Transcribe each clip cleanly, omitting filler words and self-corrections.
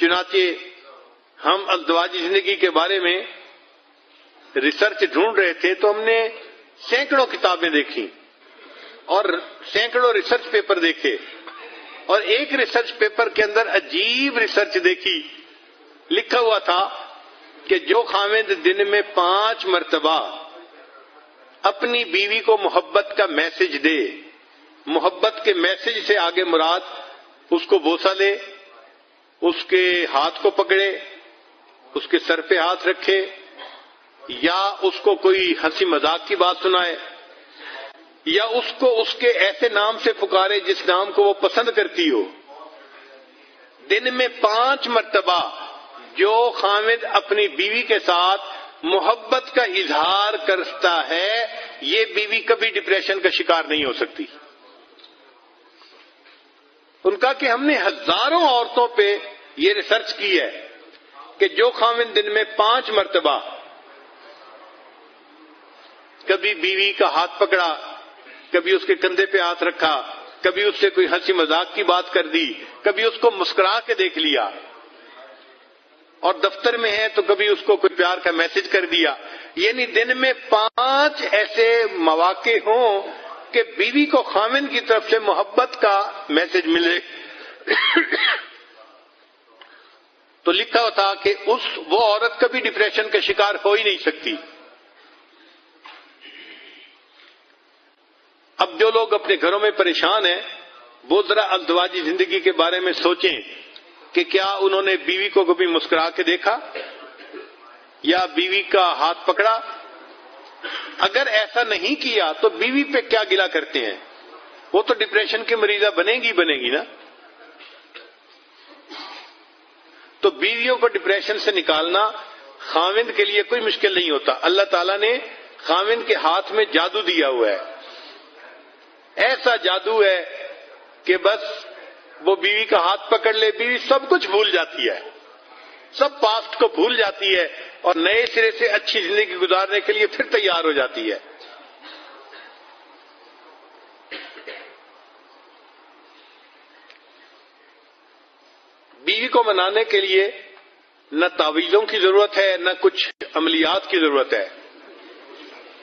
چنانچہ ہم ازدواجی زندگی کے بارے میں ریسرچ ڈھونڈ رہے تھے تو ہم نے سینکڑوں کتابیں دیکھی اور سینکڑوں ریسرچ پیپر دیکھے، اور ایک ریسرچ پیپر کے اندر عجیب ریسرچ دیکھی. لکھا ہوا تھا کہ جو خاوند دن میں 5 مرتبہ اپنی بیوی کو محبت کا میسج دے، محبت کے میسج سے آگے مراد اس کو بوسہ دے، اس کے ہاتھ کو پکڑے، اس کے سر پہ ہاتھ رکھے، یا اس کو کوئی ہنسی مذاق کی بات سنائے، یا اس کو اس کے ایسے نام سے پکارے جس نام کو وہ پسند کرتی ہو. دن میں 5 مرتبہ جو خاوند اپنی بیوی کے ساتھ محبت کا اظہار کرتا ہے، یہ بیوی کبھی ڈپریشن کا شکار نہیں ہو سکتی. ان کا کہ ہم نے ہزاروں عورتوں پہ یہ ریسرچ کی ہے کہ جو خاوند دن میں 5 مرتبہ کبھی بیوی کا ہاتھ پکڑا، کبھی اس کے کندھے پہ ہاتھ رکھا، کبھی اس سے کوئی ہنسی مذاق کی بات کر دی، کبھی اس کو مسکرا کے دیکھ لیا، اور دفتر میں ہے تو کبھی اس کو کوئی پیار کا میسج کر دیا، یعنی دن میں 5 ایسے مواقع ہوں کہ بیوی کو خاوند کی طرف سے محبت کا میسج ملے. تو لکھا ہوا تھا کہ وہ عورت کبھی ڈپریشن کا شکار ہو ہی نہیں سکتی. اب جو لوگ اپنے گھروں میں پریشان ہیں وہ ذرا ازدواجی زندگی کے بارے میں سوچیں کہ کیا انہوں نے بیوی کو کبھی مسکرا کے دیکھا یا بیوی کا ہاتھ پکڑا. اگر ایسا نہیں کیا تو بیوی پہ کیا گلہ کرتے ہیں؟ وہ تو ڈپریشن کی مریضہ بنے گی نا. تو بیویوں کو ڈپریشن سے نکالنا خاوند کے لیے کوئی مشکل نہیں ہوتا. اللہ تعالیٰ نے خاوند کے ہاتھ میں جادو دیا ہوا ہے، ایسا جادو ہے کہ بس وہ بیوی کا ہاتھ پکڑ لے، بیوی سب کچھ بھول جاتی ہے، سب پاسٹ کو بھول جاتی ہے اور نئے سرے سے اچھی زندگی گزارنے کے لیے پھر تیار ہو جاتی ہے. بیوی کو منانے کے لیے نہ تعویذوں کی ضرورت ہے نہ کچھ عملیات کی ضرورت ہے.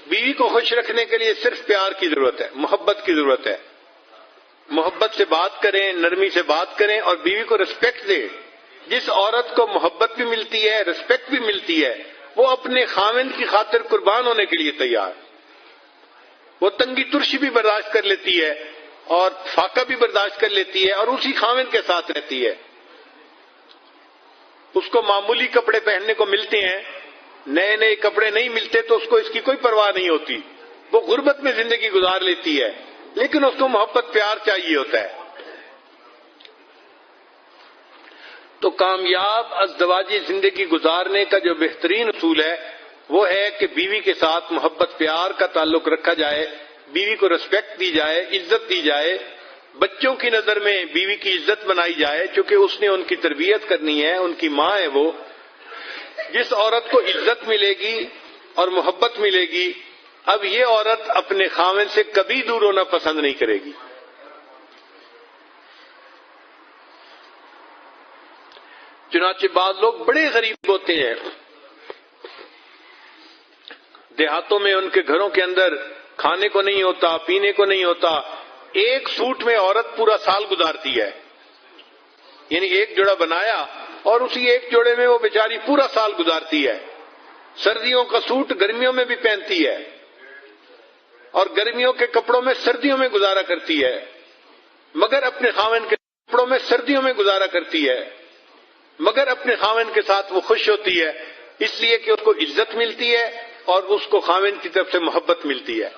بیوی کو خوش رکھنے کے لیے صرف پیار کی ضرورت ہے، محبت کی ضرورت ہے. محبت سے بات کریں، نرمی سے بات کریں اور بیوی کو رسپیکٹ دیں. جس عورت کو محبت بھی ملتی ہے، رسپیکٹ بھی ملتی ہے، وہ اپنے خاوند کی خاطر قربان ہونے کے لیے تیار. وہ تنگی ترشی بھی برداشت کر لیتی ہے اور فاقہ بھی برداشت کر لیتی ہے اور اسی خاوند کے ساتھ رہتی ہے. اس کو معمولی کپڑے پہننے کو ملتے ہیں، نئے کپڑے نہیں ملتے تو اس کو اس کی کوئی پرواہ نہیں ہوتی. وہ غربت میں زندگی گزار لیتی ہے لیکن اس کو محبت پیار چاہیے ہوتا ہے. تو کامیاب ازدواجی زندگی گزارنے کا جو بہترین اصول ہے وہ ہے کہ بیوی کے ساتھ محبت پیار کا تعلق رکھا جائے، بیوی کو رسپیکٹ دی جائے، عزت دی جائے. بچوں کی نظر میں بیوی کی عزت بنائی جائے چونکہ اس نے ان کی تربیت کرنی ہے، ان کی ماں ہے وہ. جس عورت کو عزت ملے گی اور محبت ملے گی، اب یہ عورت اپنے خاوند سے کبھی دور ہونا پسند نہیں کرے گی. چنانچہ بعض لوگ بڑے غریب ہوتے ہیں، دیہاتوں میں ان کے گھروں کے اندر کھانے کو نہیں ہوتا، پینے کو نہیں ہوتا. ایک سوٹ میں عورت پورا سال گزارتی ہے، یعنی ایک جوڑا بنایا اور اسی ایک جوڑے میں وہ بیچاری پورا سال گزارتی ہے. سردیوں کا سوٹ گرمیوں میں بھی پہنتی ہے اور گرمیوں کے کپڑوں میں سردیوں میں گزارا کرتی ہے، مگر اپنے خاوند کے کپڑوں میں سردیوں میں گزارا کرتی ہے، مگر اپنے خاوند کے ساتھ وہ خوش ہوتی ہے اس لیے کہ اس کو عزت ملتی ہے اور اس کو خاوند کی طرف سے محبت ملتی ہے.